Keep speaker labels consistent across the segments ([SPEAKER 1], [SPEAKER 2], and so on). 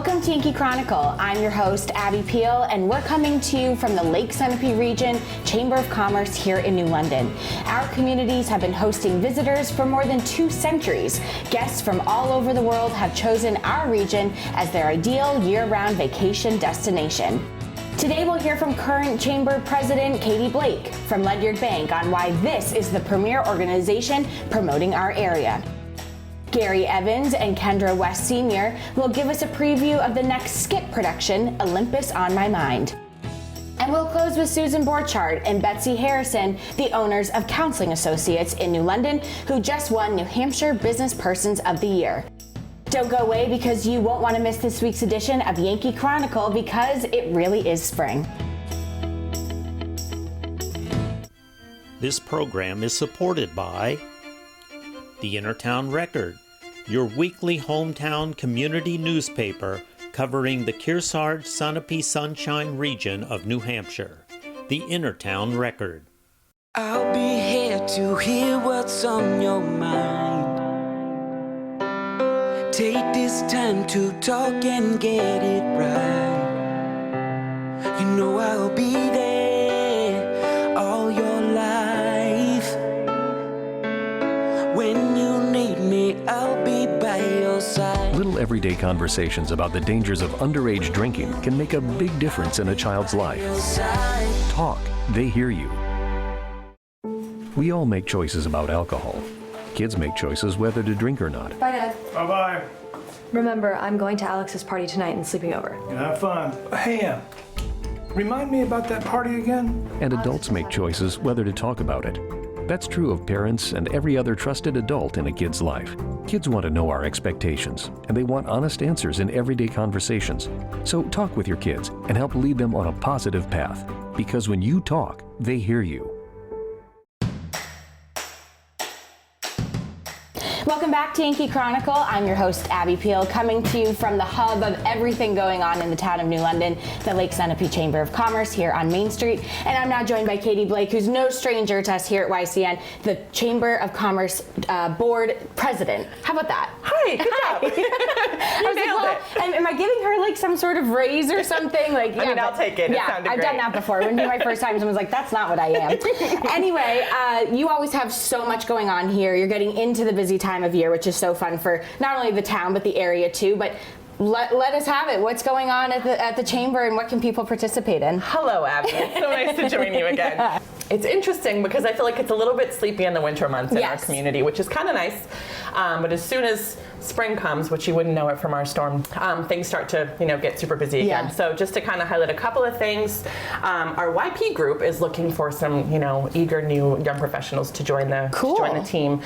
[SPEAKER 1] Welcome to Yankee Chronicle. I'm your host, Abby Peel, and we're coming to you from the Lake Sunapee region Chamber of Commerce here in New London. Our communities have been hosting visitors for more than 2 centuries. Guests from all over the world have chosen our region as their ideal year-round vacation destination. Today we'll hear from current Chamber President Katie Blake from Ledyard Bank on why this is the premier organization promoting our area. Gary Evens and Kendra West-Senor will give us a preview of the next SKIT production, Olympus on My Mind. And we'll close with Susan Borchert and Betsy Harrision, the owners of Counseling Associates in New London, who just won New Hampshire Business Persons of the Year. Don't go away because you won't want to miss this week's edition of Yankee Chronicle because it really is spring.
[SPEAKER 2] This program is supported by the Innertown Record, your weekly hometown community newspaper covering the Kearsarge Sunapee Sunshine region of New Hampshire. The Innertown Record.
[SPEAKER 3] I'll be here to hear what's on your mind. Take this time to talk and get it right. You know I'll be there all your life. When you need me, I'll be by your side.
[SPEAKER 4] Little everyday conversations about the dangers of underage drinking can make a big difference in a child's life. Talk, they hear you. We all make choices about alcohol. Kids make choices whether to drink or not.
[SPEAKER 5] Bye, Dad.
[SPEAKER 6] Bye-bye.
[SPEAKER 5] Remember, I'm going to Alex's party tonight and sleeping over.
[SPEAKER 6] Have fun. Hey, remind me about that party again?
[SPEAKER 4] And adults make choices whether to talk about it. That's true of parents and every other trusted adult in a kid's life. Kids want to know our expectations, and they want honest answers in everyday conversations. So talk with your kids and help lead them on a positive path. Because when you talk, they hear you.
[SPEAKER 1] Welcome back to Yankee Chronicle. I'm your host, Abby Peel, coming to you from the hub of everything going on in the town of New London, the Lake Sunapee Chamber of Commerce here on Main Street. And I'm now joined by Katie Blake, who's no stranger to us here at YCN, the Chamber of Commerce Board President. How about that?
[SPEAKER 7] Hi, good job. You nailed it.
[SPEAKER 1] Am I giving her like some sort of raise or something? Like,
[SPEAKER 7] I mean, I'll take it.
[SPEAKER 1] Yeah,
[SPEAKER 7] it sounded
[SPEAKER 1] I've
[SPEAKER 7] great.
[SPEAKER 1] done that before. It wouldn't be my first time. Someone's like, that's not what I am. Anyway, you always have so much going on here. You're getting into the busy time of year, which is so fun for not only the town but the area too. But let us have it. What's going on at the chamber, and what can people participate in?
[SPEAKER 7] Hello, Abby. It's so nice to join you again. Yeah. It's interesting because I feel like it's a little bit sleepy in the winter months in our community, which is kind of nice. But as soon as spring comes, which you wouldn't know it from our storm, things start to get super busy again. So just to kind of highlight a couple of things, our YP group is looking for some eager new young professionals to join the team.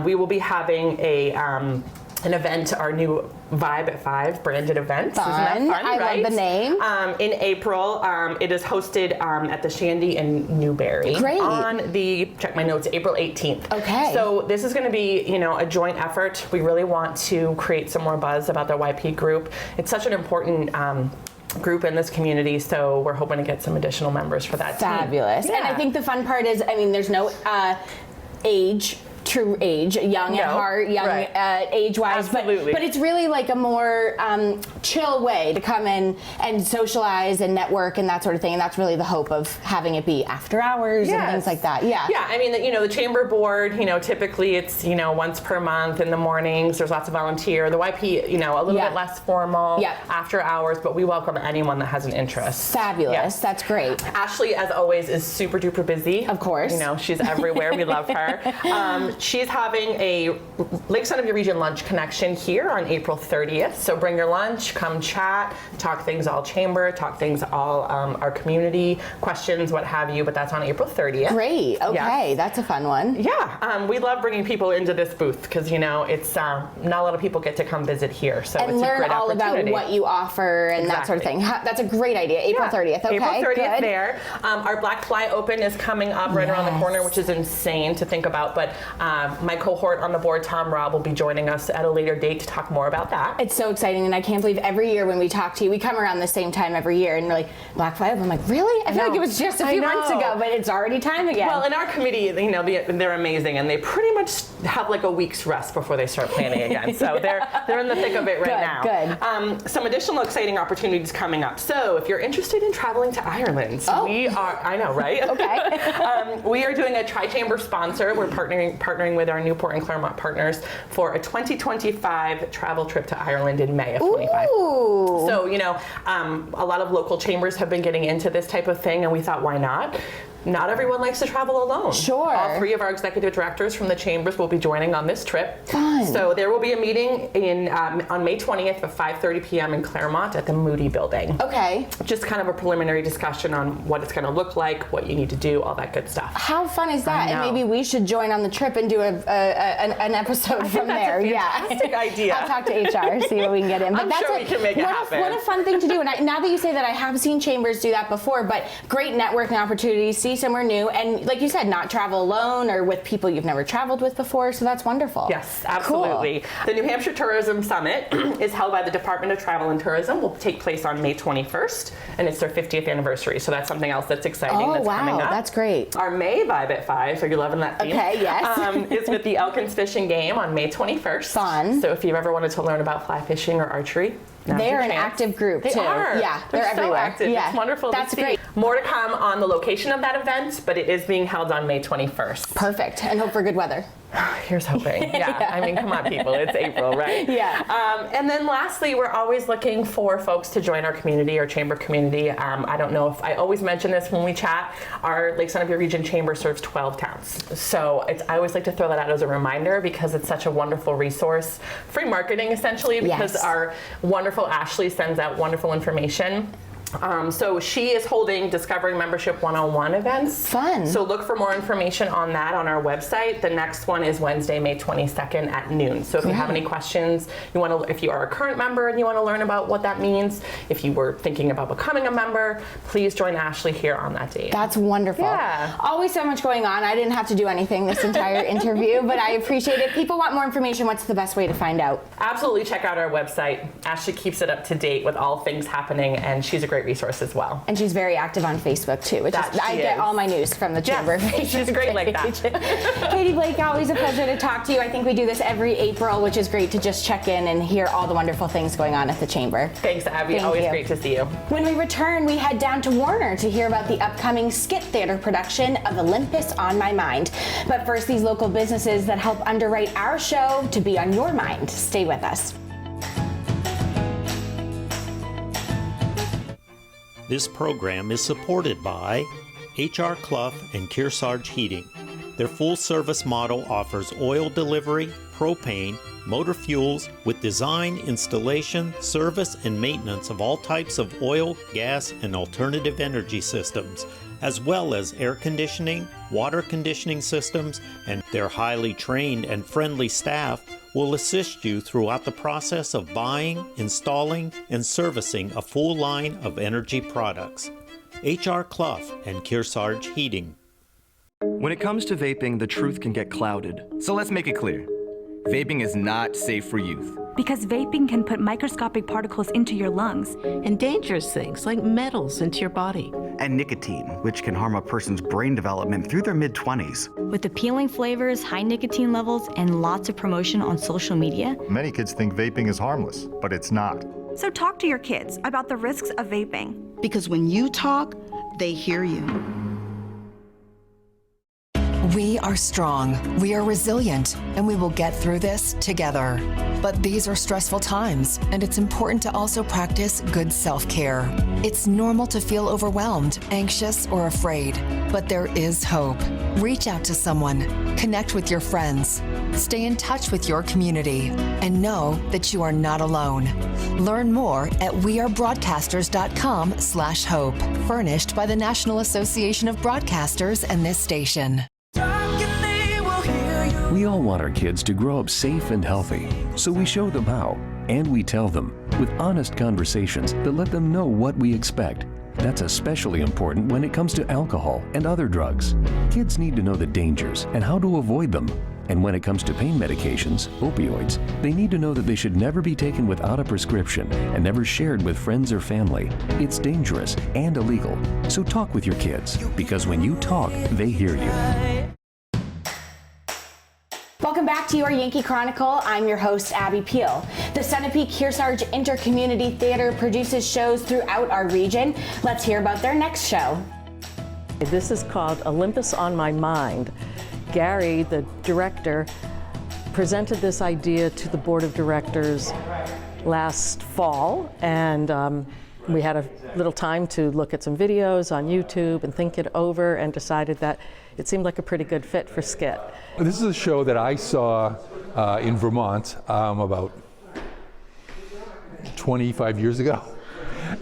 [SPEAKER 7] We will be having an event, our new Vibe at 5 branded event.
[SPEAKER 1] Fun.
[SPEAKER 7] Isn't that fun,
[SPEAKER 1] I
[SPEAKER 7] right?
[SPEAKER 1] love the name.
[SPEAKER 7] In April, it is hosted at the Shandy in Newbury.
[SPEAKER 1] Great.
[SPEAKER 7] On check my notes, April 18th.
[SPEAKER 1] Okay.
[SPEAKER 7] So this is going to be, a joint effort. We really want to create some more buzz about the YP group. It's such an important group in this community, so we're hoping to get some additional members for that team.
[SPEAKER 1] Fabulous.
[SPEAKER 7] Yeah.
[SPEAKER 1] And I think the fun part is, there's no true age, young at heart, young age-wise, but it's really like a more chill way to come in and socialize and network and that sort of thing, and that's really the hope of having it be after hours and things like that. Yeah,
[SPEAKER 7] the chamber board, typically it's once per month in the mornings. There's lots of volunteer. The YP, a little bit less formal after hours, but we welcome anyone that has an interest.
[SPEAKER 1] Fabulous. That's great.
[SPEAKER 7] Ashley, as always, is super duper busy.
[SPEAKER 1] Of course.
[SPEAKER 7] She's everywhere. We love her. She's having a Lake Sunapee Region Lunch Connection here on April 30th. So bring your lunch, come chat, talk things all chamber, talk things all our community, questions, what have you, but that's on April 30th.
[SPEAKER 1] Great, okay, that's a fun one.
[SPEAKER 7] Yeah, we love bringing people into this booth because, it's not a lot of people get to come visit here, so
[SPEAKER 1] and
[SPEAKER 7] it's a
[SPEAKER 1] learn
[SPEAKER 7] great
[SPEAKER 1] all
[SPEAKER 7] opportunity.
[SPEAKER 1] about what you offer and that sort of thing. That's a great idea, April 30th, okay,
[SPEAKER 7] April 30th
[SPEAKER 1] good.
[SPEAKER 7] there. Our Black Fly Open is coming up right around the corner, which is insane to think about, but My cohort on the board, Tom Robb, will be joining us at a later date to talk more about that.
[SPEAKER 1] It's so exciting, and I can't believe every year when we talk to you, we come around the same time every year, and we're like, Black 5? I'm like, really? I feel like it was just a few months ago, but it's already time again.
[SPEAKER 7] Well, in our committee, you know, they're amazing, and they pretty much have like a week's rest before they start planning again. So they're in the thick of it right now.
[SPEAKER 1] Good.
[SPEAKER 7] Some additional exciting opportunities coming up. So if you're interested in traveling to Ireland, we are, I know, right?
[SPEAKER 1] Okay.
[SPEAKER 7] We are doing a tri-chamber sponsor. We're partnering with our Newport and Claremont partners for a 2025 travel trip to Ireland in May of 25.
[SPEAKER 1] Ooh.
[SPEAKER 7] So, you know, a lot of local chambers have been getting into this type of thing, and we thought, why not? Not everyone likes to travel alone.
[SPEAKER 1] Sure.
[SPEAKER 7] All 3 of our executive directors from the chambers will be joining on this trip.
[SPEAKER 1] Fun.
[SPEAKER 7] So there will be a meeting on May 20th at 5:30 p.m. in Claremont at the Moody Building.
[SPEAKER 1] Okay.
[SPEAKER 7] Just kind of a preliminary discussion on what it's going to look like, what you need to do, all that good stuff.
[SPEAKER 1] How fun is that?
[SPEAKER 7] I know.
[SPEAKER 1] And maybe we should join on the trip and do an episode from there.
[SPEAKER 7] That's a fantastic idea.
[SPEAKER 1] I'll talk to HR, see what we can get in. But
[SPEAKER 7] I'm sure we can make it happen.
[SPEAKER 1] What a fun thing to do. And now that you say that, I have seen chambers do that before, but great networking opportunities, see somewhere new, and like you said, not travel alone or with people you've never traveled with before, so that's wonderful.
[SPEAKER 7] Yes, absolutely.
[SPEAKER 1] Cool.
[SPEAKER 7] The New Hampshire Tourism Summit is held by the Department of Travel and Tourism, will take place on May 21st, and it's their 50th anniversary, so that's something else that's exciting that's coming up.
[SPEAKER 1] That's great.
[SPEAKER 7] Our May Vibe at 5, so you're loving that theme.
[SPEAKER 1] Okay, yes.
[SPEAKER 7] Is with the Elkins Fishing Game on May 21st.
[SPEAKER 1] Fun.
[SPEAKER 7] So if you've ever wanted to learn about fly fishing or archery,
[SPEAKER 1] they're an active group
[SPEAKER 7] they
[SPEAKER 1] too.
[SPEAKER 7] Are.
[SPEAKER 1] Yeah, they're
[SPEAKER 7] so
[SPEAKER 1] everywhere.
[SPEAKER 7] active.
[SPEAKER 1] Yeah.
[SPEAKER 7] It's wonderful.
[SPEAKER 1] That's
[SPEAKER 7] to see.
[SPEAKER 1] great.
[SPEAKER 7] More to come on the location of that event, but it is being held on May 21st.
[SPEAKER 1] Perfect. And hope for good weather.
[SPEAKER 7] Here's hoping. Yeah. I mean, come on, people. It's April, right?
[SPEAKER 1] Yeah.
[SPEAKER 7] And then lastly, we're always looking for folks to join our community, our chamber community. I don't know if I always mention this when we chat. Our Lake Sunapee Region Chamber serves 12 towns. So I always like to throw that out as a reminder because it's such a wonderful resource. Free marketing, essentially, because our wonderful Ashley sends out wonderful information. So she is holding Discovering Membership 101 events.
[SPEAKER 1] Fun.
[SPEAKER 7] So look for more information on that on our website. The next one is Wednesday, May 22nd at noon. So if you have any questions, if you are a current member and you want to learn about what that means, if you were thinking about becoming a member, please join Ashley here on that date.
[SPEAKER 1] That's wonderful.
[SPEAKER 7] Yeah.
[SPEAKER 1] Always so much going on. I didn't have to do anything this entire interview, but I appreciate it. People want more information. What's the best way to find out?
[SPEAKER 7] Absolutely check out our website. Ashley keeps it up to date with all things happening, and she's a great resource as well.
[SPEAKER 1] And she's very active on Facebook too, which I get all my news from the chamber.
[SPEAKER 7] Yes, she's great like that.
[SPEAKER 1] Katie Blake, always a pleasure to talk to you. I think we do this every April, which is great to just check in and hear all the wonderful things going on at the chamber.
[SPEAKER 7] Thanks, Abby. Always great to see you.
[SPEAKER 1] When we return, we head down to Warner to hear about the upcoming SKIT theater production of Olympus on My Mind. But first, these local businesses that help underwrite our show to be on your mind. Stay with us.
[SPEAKER 2] This program is supported by HR Clough and Kearsarge Heating. Their full-service model offers oil delivery, propane, motor fuels with design, installation, service, and maintenance of all types of oil, gas, and alternative energy systems, as well as air conditioning, water conditioning systems, and their highly trained and friendly staff will assist you throughout the process of buying, installing, and servicing a full line of energy products. HR Clough and Kearsarge Heating.
[SPEAKER 8] When it comes to vaping, the truth can get clouded. So let's make it clear. Vaping is not safe for youth.
[SPEAKER 9] Because vaping can put microscopic particles into your lungs.
[SPEAKER 10] And dangerous things like metals into your body.
[SPEAKER 11] And nicotine, which can harm a person's brain development through their mid-20s.
[SPEAKER 9] With appealing flavors, high nicotine levels, and lots of promotion on social media.
[SPEAKER 12] Many kids think vaping is harmless, but it's not.
[SPEAKER 13] So talk to your kids about the risks of vaping.
[SPEAKER 10] Because when you talk, they hear you.
[SPEAKER 14] We are strong, we are resilient, and we will get through this together. But these are stressful times, and it's important to also practice good self-care. It's normal to feel overwhelmed, anxious, or afraid, but there is hope. Reach out to someone, connect with your friends, stay in touch with your community, and know that you are not alone. Learn more at wearebroadcasters.com/hope, furnished by the National Association of Broadcasters and this station.
[SPEAKER 4] We all want our kids to grow up safe and healthy, so we show them how, and we tell them with honest conversations that let them know what we expect. That's especially important when it comes to alcohol and other drugs. Kids need to know the dangers and how to avoid them. And when it comes to pain medications, opioids, they need to know that they should never be taken without a prescription and never shared with friends or family. It's dangerous and illegal. So talk with your kids, because when you talk, they hear you.
[SPEAKER 1] Welcome back to your Yankee Chronicle. I'm your host, Abby Peel. The Sunapee Kearsarge Intercommunity Theater produces shows throughout our region. Let's hear about their next show.
[SPEAKER 15] This is called Olympus on My Mind. Gary, the director, presented this idea to the board of directors last fall, and we had a little time to look at some videos on YouTube and think it over, and decided that it seemed like a pretty good fit for SKIT.
[SPEAKER 16] This is a show that I saw in Vermont about 25 years ago,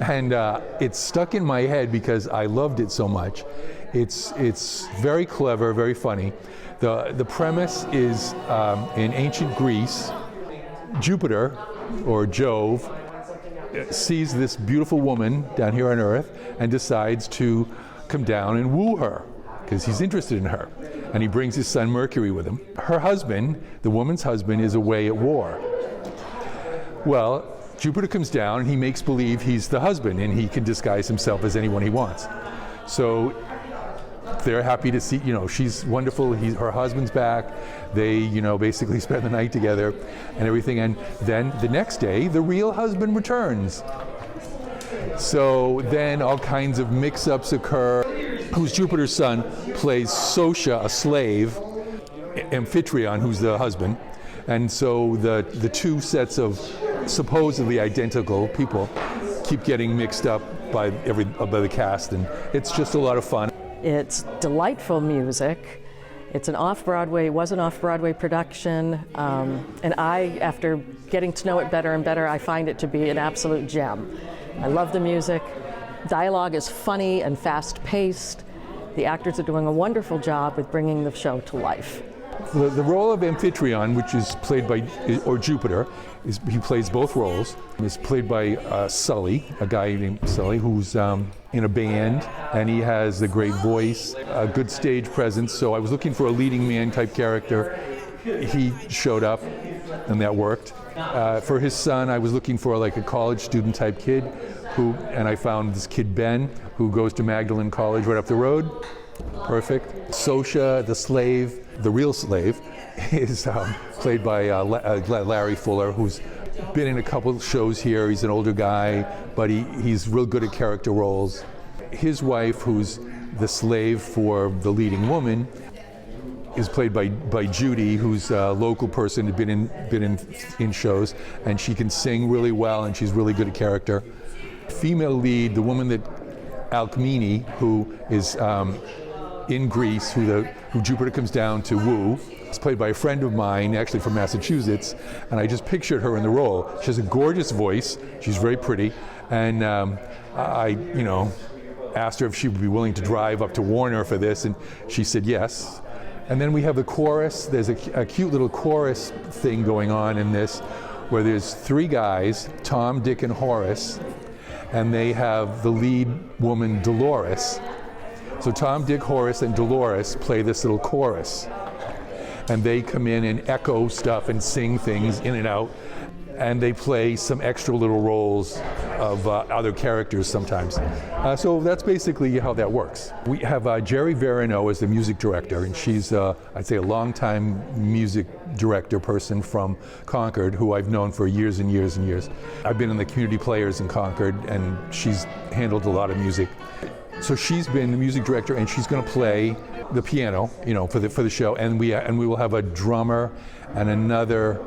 [SPEAKER 16] and it stuck in my head because I loved it so much. It's very clever, very funny. The premise is in ancient Greece, Jupiter, or Jove, sees this beautiful woman down here on Earth and decides to come down and woo her because he's interested in her. And he brings his son Mercury with him. Her husband, the woman's husband, is away at war. Well, Jupiter comes down and he makes believe he's the husband, and he can disguise himself as anyone he wants. So they're happy to see, she's wonderful, her husband's back, they, basically spend the night together and everything, and then the next day, the real husband returns. So then all kinds of mix-ups occur. Who's Jupiter's son plays Sosha, a slave, Amphitryon, who's the husband, and so the two sets of supposedly identical people keep getting mixed up by the cast, and it's just a lot of fun.
[SPEAKER 15] It's delightful music. It's was an off-Broadway production, and after getting to know it better and better, I find it to be an absolute gem. I love the music. Dialogue is funny and fast-paced. The actors are doing a wonderful job with bringing the show to life.
[SPEAKER 16] The role of Amphitryon, which is played by, or Jupiter, he plays both roles. Is played by Sully, a guy named Sully, who's in a band, and he has a great voice, a good stage presence. So I was looking for a leading man type character. He showed up, and that worked. For his son, I was looking for like a college student type kid, and I found this kid Ben, who goes to Magdalen College right up the road. Perfect. Sosha, the slave, the real slave, is played by Larry Fuller, who's been in a couple shows here. He's an older guy, but he's real good at character roles. His wife, who's the slave for the leading woman, is played by Judy, who's a local person, who's been in shows, and she can sing really well, and she's really good at character. Female lead, the woman that Alcmene, who is in Greece, who Jupiter comes down to woo. It's played by a friend of mine, actually from Massachusetts, and I just pictured her in the role. She has a gorgeous voice. She's very pretty, and I asked her if she would be willing to drive up to Warner for this, and she said yes. And then we have the chorus. There's a cute little chorus thing going on in this, where there's three guys, Tom, Dick, and Horace, and they have the lead woman, Dolores. So Tom, Dick, Horace, and Dolores play this little chorus. And they come in and echo stuff and sing things in and out. And they play some extra little roles of other characters sometimes. So that's basically how that works. We have Jerry Verino as the music director, and she's, I'd say, a longtime music director person from Concord, who I've known for years and years and years. I've been in the community players in Concord, and she's handled a lot of music. So she's been the music director, and she's going to play the piano, for the show, and we will have a drummer and another.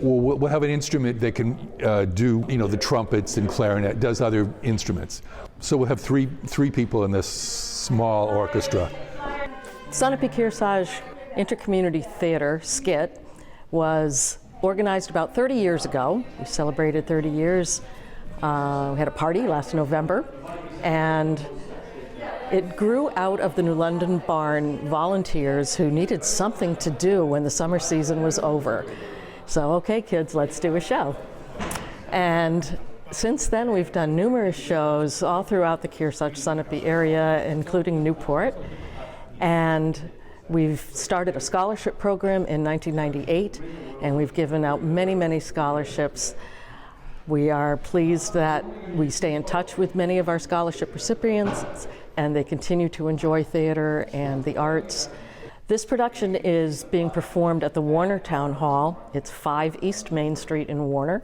[SPEAKER 16] We'll have an instrument that can do, the trumpets and clarinet, does other instruments. So we'll have three people in this small orchestra.
[SPEAKER 15] Sunapee Kearsarge Intercommunity Theater, SKIT, was organized about 30 years ago. We celebrated 30 years. We had a party last November, and it grew out of the New London Barn volunteers who needed something to do when the summer season was over. So, okay, kids, let's do a show. And since then, we've done numerous shows all throughout the Kearsarge-Sunapee area, including Newport. And We've started a scholarship program in 1998, and we've given out many, many scholarships. We are pleased that we stay in touch with many of our scholarship recipients, and they continue to enjoy theater and the arts. This production is being performed at the Warner Town Hall. It's 5 East Main Street in Warner.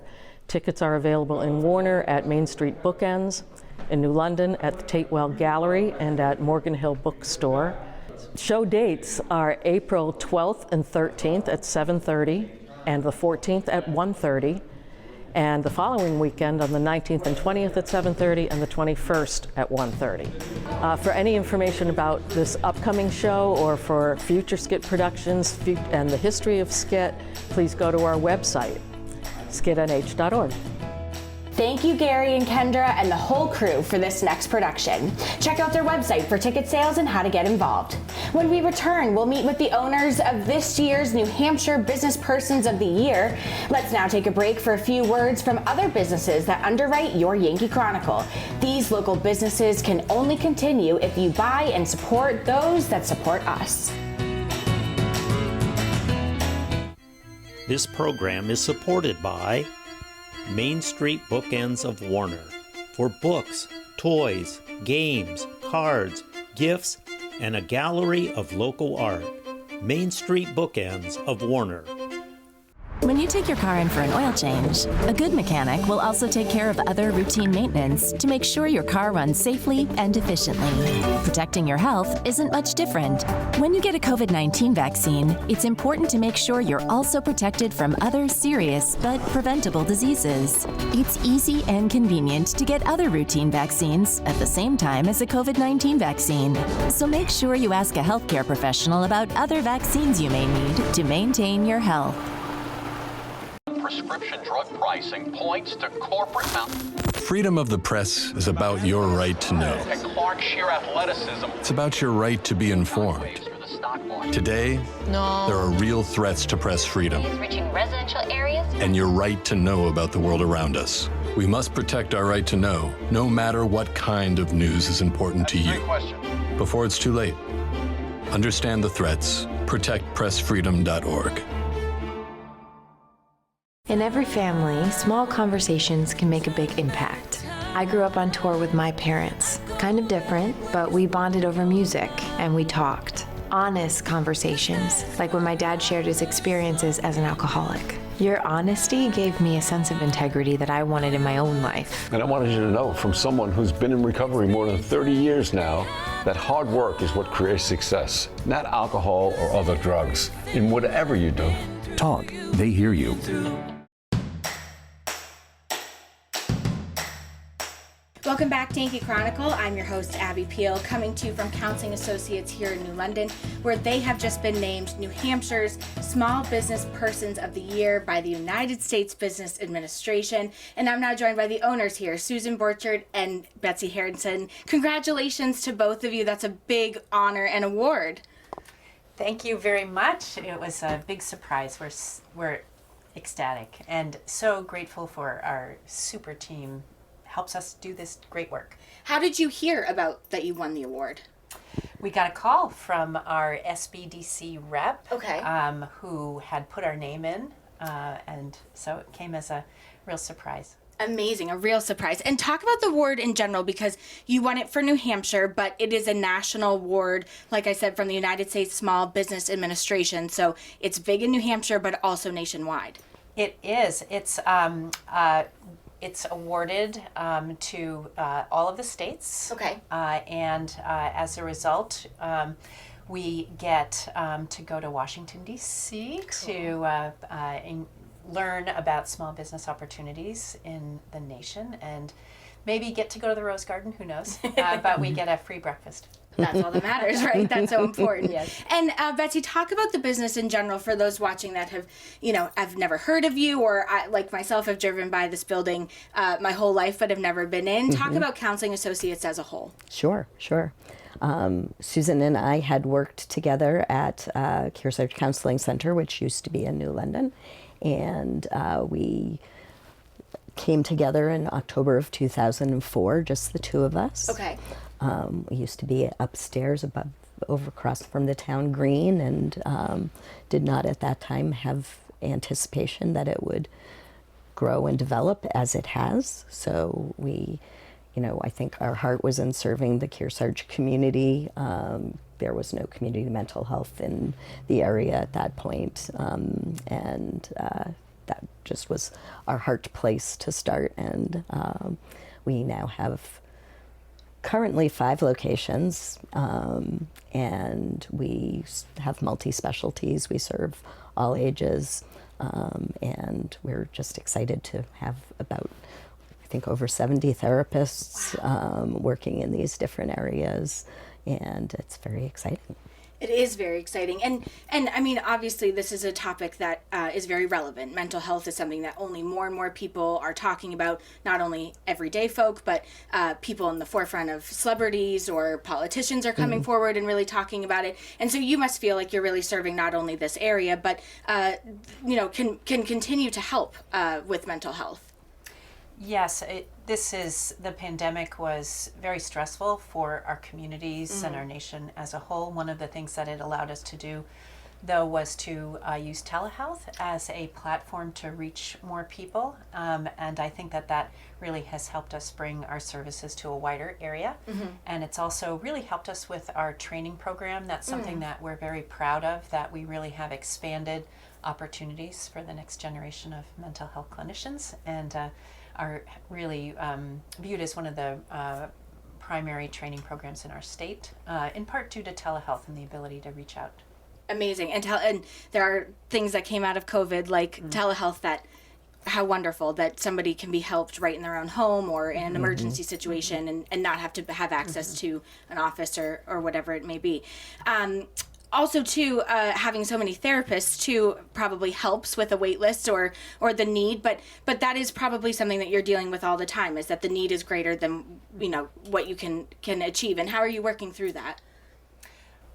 [SPEAKER 15] Tickets are available in Warner at Main Street Bookends, in New London at the Tatewell Gallery, and at Morgan Hill Bookstore. Show dates are April 12th and 13th at 7:30, and the 14th at 1:30, and the following weekend on the 19th and 20th at 7:30, and the 21st at 1:30. For any information about this upcoming show or for future SKIT productions and the history of SKIT, please go to our website, skitnh.org.
[SPEAKER 1] Thank you, Gary and Kendra and the whole crew for this next production. Check out their website for ticket sales and how to get involved. When we return, we'll meet with the owners of this year's New Hampshire Business Persons of the Year. Let's now take a break for a few words from other businesses that underwrite your Yankee Chronicle. These local businesses can only continue if you buy and support those that support us.
[SPEAKER 2] This program is supported by Main Street Bookends of Warner for books, toys, games, cards, gifts, and a gallery of local art. Main Street Bookends of Warner.
[SPEAKER 17] When you take your car in for an oil change, a good mechanic will also take care of other routine maintenance to make sure your car runs safely and efficiently. Protecting your health isn't much different. When you get a COVID-19 vaccine, it's important to make sure you're also protected from other serious but preventable diseases. It's easy and convenient to get other routine vaccines at the same time as a COVID-19 vaccine. So make sure you ask a healthcare professional about other vaccines you may need to maintain your health.
[SPEAKER 18] Prescription drug pricing points to corporate
[SPEAKER 19] Freedom of the press is about your right to know.
[SPEAKER 18] and Clark sheer athleticism.
[SPEAKER 19] It's about your right to be informed. Today, there are real threats to press freedom
[SPEAKER 20] Reaching residential areas.
[SPEAKER 19] and your right to know about the world around us. We must protect our right to know, no matter what kind of news is important to you. Before it's too late. Understand the threats. ProtectPressFreedom.org.
[SPEAKER 21] In every family, small conversations can make a big impact. I grew up on tour with my parents. Kind of different, but we bonded over music and we talked. Honest conversations, like when my dad shared his experiences as an alcoholic. Your honesty gave me a sense of integrity that I wanted in my own life.
[SPEAKER 22] And I wanted you to know, from someone who's been in recovery more than 30 years now, that hard work is what creates success, not alcohol or other drugs, in whatever you do.
[SPEAKER 4] Talk. They hear you.
[SPEAKER 1] Welcome back to Yankee Chronicle. I'm your host, Abby Peel, coming to you from Counseling Associates here in New London, where they have just been named New Hampshire's Small Business Persons of the Year by the United States Business Administration. And I'm now joined by the owners here, Susan Borchert and Betsy Harrision. Congratulations to both of you. That's a big honor and award.
[SPEAKER 23] Thank you very much. It was a big surprise. We're ecstatic and so grateful for our super team. Helps us do this great work.
[SPEAKER 1] How did you hear about that you won the award?
[SPEAKER 23] We got a call from our SBDC rep,
[SPEAKER 1] Okay.
[SPEAKER 23] Who had put our name in, and so it came as a real surprise.
[SPEAKER 1] Amazing, a real surprise. And talk about the award in general, because you won it for New Hampshire, but it is a national award, like I said, from the United States Small Business Administration. So it's big in New Hampshire, but also nationwide.
[SPEAKER 23] It is. It's awarded to all of the states.
[SPEAKER 1] Okay.
[SPEAKER 23] And as a result, we get to go to Washington, D.C. to learn about small business opportunities in the nation and maybe get to go to the Rose Garden, who knows? But we get a free breakfast.
[SPEAKER 1] That's all that matters, right? That's so important.
[SPEAKER 23] Yes.
[SPEAKER 1] And Betsy, talk about the business in general for those watching that have, I've never heard of you, or like myself, have driven by this building my whole life but have never been in. Talk about Counseling Associates as a whole.
[SPEAKER 24] Sure. Susan and I had worked together at Kearsarge Counseling Center, which used to be in New London, and we came together in October of 2004, just the two of us.
[SPEAKER 1] Okay.
[SPEAKER 24] We used to be upstairs above over across from the town green, and did not at that time have anticipation that it would grow and develop as it has. So we, I think our heart was in serving the Kearsarge community. There was no community mental health in the area at that point, and that just was our heart place to start. And we now have currently 5 locations, and we have multi-specialties. We serve all ages, and we're just excited to have about, I think, over 70 therapists working in these different areas, and it's very exciting.
[SPEAKER 1] It is very exciting. And I mean, obviously, this is a topic that is very relevant. Mental health is something that only more and more people are talking about, not only everyday folk, but people in the forefront of celebrities or politicians are coming forward and really talking about it. And so you must feel like you're really serving not only this area, but, can continue to help with mental health.
[SPEAKER 23] Yes, the pandemic was very stressful for our communities and our nation as a whole. One of the things that it allowed us to do, though, was to use telehealth as a platform to reach more people. And I think that really has helped us bring our services to a wider area. And it's also really helped us with our training program. That's something that we're very proud of, that we really have expanded opportunities for the next generation of mental health clinicians, and are really viewed as one of the primary training programs in our state, in part due to telehealth and the ability to reach out.
[SPEAKER 1] Amazing. And there are things that came out of COVID, like telehealth, that how wonderful that somebody can be helped right in their own home or in an emergency situation, and not have to have access to an office or whatever it may be. Also, too, having so many therapists, too, probably helps with a wait list or the need, but that is probably something that you're dealing with all the time, is that the need is greater than, what you can achieve. And how are you working through that?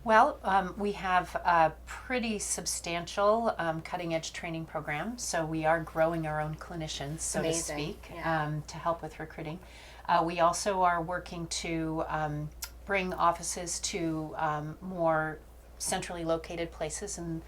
[SPEAKER 23] Well, we have a pretty substantial cutting-edge training program, so we are growing our own clinicians, so to speak, to help with recruiting. We also are working to bring offices to more centrally located places in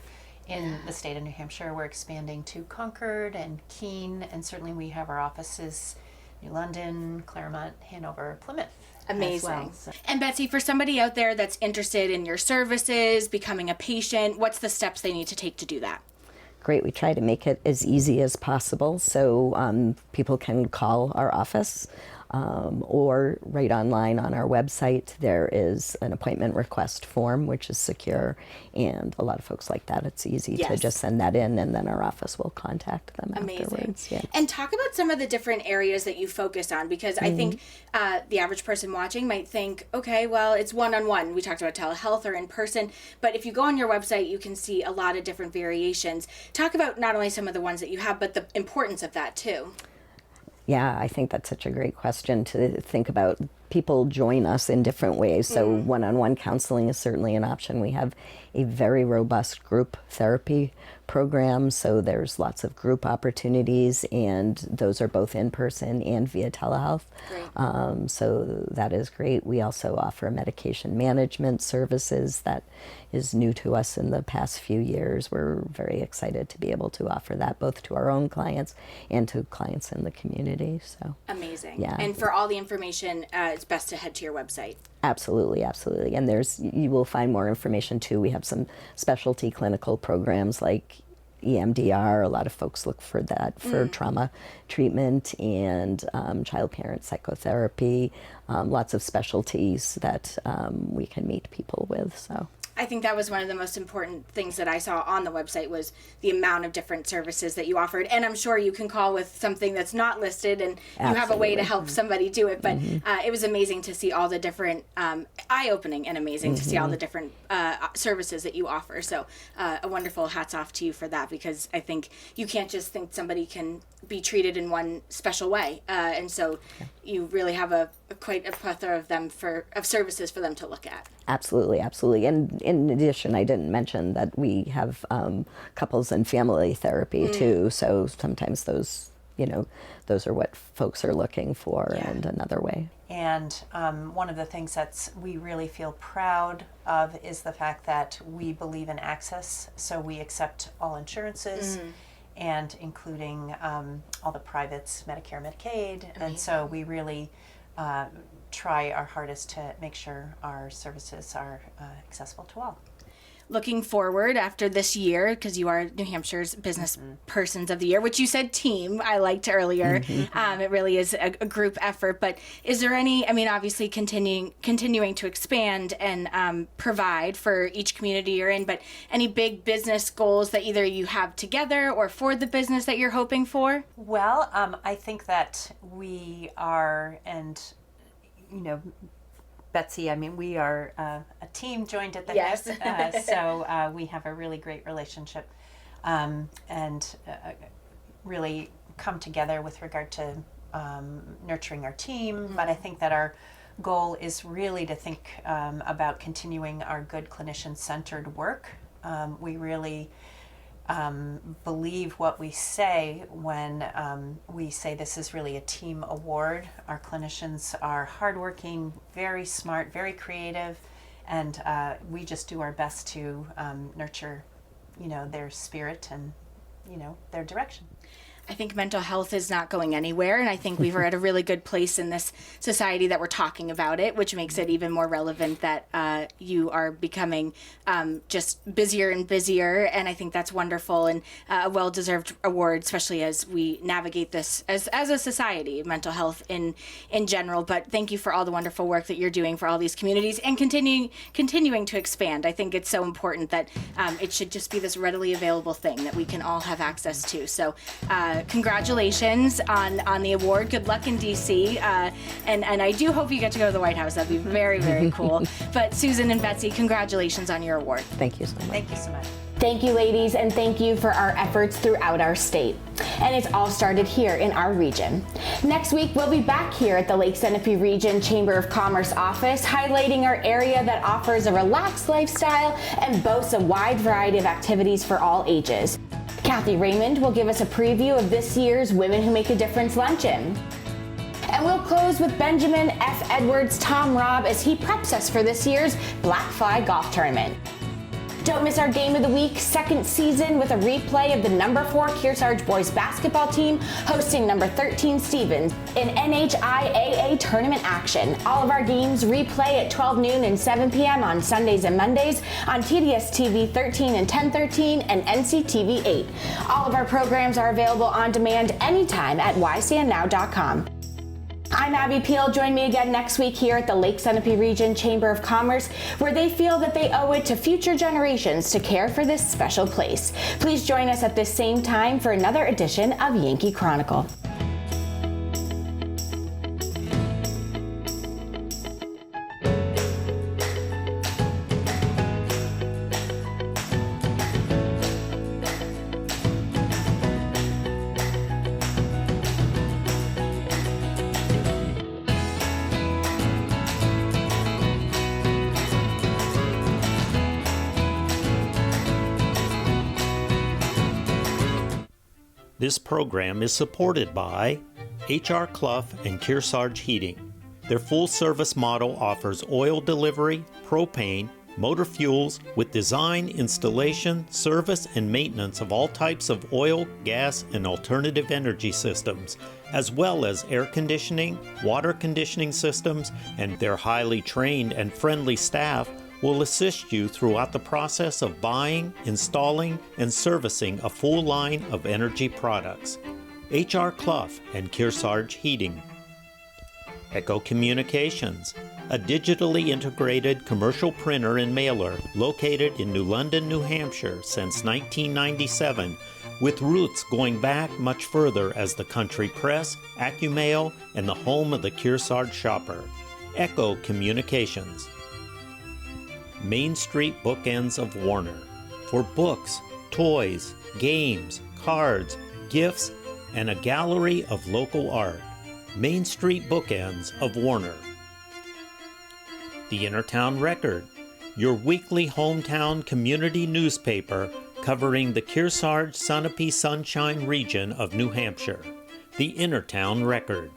[SPEAKER 23] the state of New Hampshire. We're expanding to Concord and Keene, and certainly we have our offices New London, Claremont, Hanover, Plymouth.
[SPEAKER 1] Amazing.
[SPEAKER 23] As well, so.
[SPEAKER 1] And Betsy, for somebody out there that's interested in your services, becoming a patient, what's the steps they need to take to do that?
[SPEAKER 24] Great. We try to make it as easy as possible, so people can call our office. Or right online on our website, there is an appointment request form, which is secure, and a lot of folks like that. It's easy to just send that in, and then our office will contact them afterwards. Yeah.
[SPEAKER 1] And talk about some of the different areas that you focus on, because I think the average person watching might think, okay, well, it's one-on-one. We talked about telehealth or in person, but if you go on your website, you can see a lot of different variations. Talk about not only some of the ones that you have, but the importance of that too.
[SPEAKER 24] Yeah, I think that's such a great question to think about. People join us in different ways, so one-on-one counseling is certainly an option. We have a very robust group therapy program, so there's lots of group opportunities, and those are both in person and via telehealth. So that is great. We also offer medication management services that is new to us in the past few years. We're very excited to be able to offer that both to our own clients and to clients in the community. So
[SPEAKER 1] amazing.
[SPEAKER 24] Yeah.
[SPEAKER 1] And for all the information, it's best to head to your website.
[SPEAKER 24] Absolutely, absolutely. And you will find more information too. We have some specialty clinical programs like EMDR. A lot of folks look for that for trauma treatment, and child-parent psychotherapy. Lots of specialties that we can meet people with. So
[SPEAKER 1] I think that was one of the most important things that I saw on the website, was the amount of different services that you offered. And I'm sure you can call with something that's not listed, and you have a way to help somebody do it. But it was amazing to see all the different, eye-opening and amazing to see all the different services that you offer. So a wonderful hats off to you for that, because I think you can't just think somebody can be treated in one special way. And so you really have quite a plethora of services for them to look at.
[SPEAKER 24] Absolutely, absolutely. And in addition, I didn't mention that we have couples and family therapy too. So sometimes those those are what folks are looking for, and another way.
[SPEAKER 23] And one of the things that we really feel proud of is the fact that we believe in access. So we accept all insurances, and including all the privates, Medicare, Medicaid. And so we really try our hardest to make sure our services are accessible to all.
[SPEAKER 3] Looking forward after this year, because you are New Hampshire's Business Persons of the Year, which you said team, I liked earlier. It really is a group effort. But is there any, obviously continuing to expand and provide for each community you're in, but any big business goals that either you have together or for the business that you're hoping for?
[SPEAKER 23] Well, I think that we are, and Betsy, we are a team joined at the hip, so we have a really great relationship and really come together with regard to nurturing our team. But I think that our goal is really to think about continuing our good clinician-centered work. We really believe what we say when we say this is really a team award. Our clinicians are hardworking, very smart, very creative, and we just do our best to nurture, their spirit and, their direction.
[SPEAKER 3] I think mental health is not going anywhere, and I think we're at a really good place in this society that we're talking about it, which makes it even more relevant that you are becoming just busier and busier, and I think that's wonderful and a well-deserved award, especially as we navigate this as a society, mental health in general. But thank you for all the wonderful work that you're doing for all these communities and continuing to expand. I think it's so important that it should just be this readily available thing that we can all have access to. So congratulations on the award. Good luck in DC, and I do hope you get to go to the White House. That'd be very, very cool. But Susan and Betsy, congratulations on your award.
[SPEAKER 24] Thank you so much.
[SPEAKER 23] Thank you so much.
[SPEAKER 1] Thank you, ladies, and thank you for our efforts throughout our state. And it's all started here in our region. Next week, we'll be back here at the Lake Sunapee Region Chamber of Commerce office, highlighting our area that offers a relaxed lifestyle and boasts a wide variety of activities for all ages. Kathy Raymond will give us a preview of this year's Women Who Make a Difference luncheon. And we'll close with Benjamin F. Edwards' Tom Robb as he preps us for this year's Black Fly Golf Tournament. Don't miss our Game of the Week second season with a replay of the number 4 Kearsarge boys basketball team hosting number 13 Stevens in NHIAA tournament action. All of our games replay at 12 noon and 7 p.m. on Sundays and Mondays on TDS TV 13 and 1013 and NCTV 8. All of our programs are available on demand anytime at ysandnow.com. I'm Abby Peel. Join me again next week here at the Lake Sunapee Region Chamber of Commerce, where they feel that they owe it to future generations to care for this special place. Please join us at this same time for another edition of Yankee Chronicle.
[SPEAKER 2] This program is supported by H.R. Clough and Kearsarge Heating. Their full-service model offers oil delivery, propane, motor fuels with design, installation, service, and maintenance of all types of oil, gas, and alternative energy systems, as well as air conditioning, water conditioning systems, and their highly trained and friendly staff will assist you throughout the process of buying, installing, and servicing a full line of energy products. H.R. Clough and Kearsarge Heating. Echo Communications, a digitally integrated commercial printer and mailer located in New London, New Hampshire since 1997, with roots going back much further as the country press, AccuMail, and the home of the Kearsarge shopper. Echo Communications. Main Street Bookends of Warner, for books, toys, games, cards, gifts, and a gallery of local art. Main Street Bookends of Warner. The Innertown Record, your weekly hometown community newspaper covering the Kearsarge Sunapee Sunshine region of New Hampshire. the Innertown Record.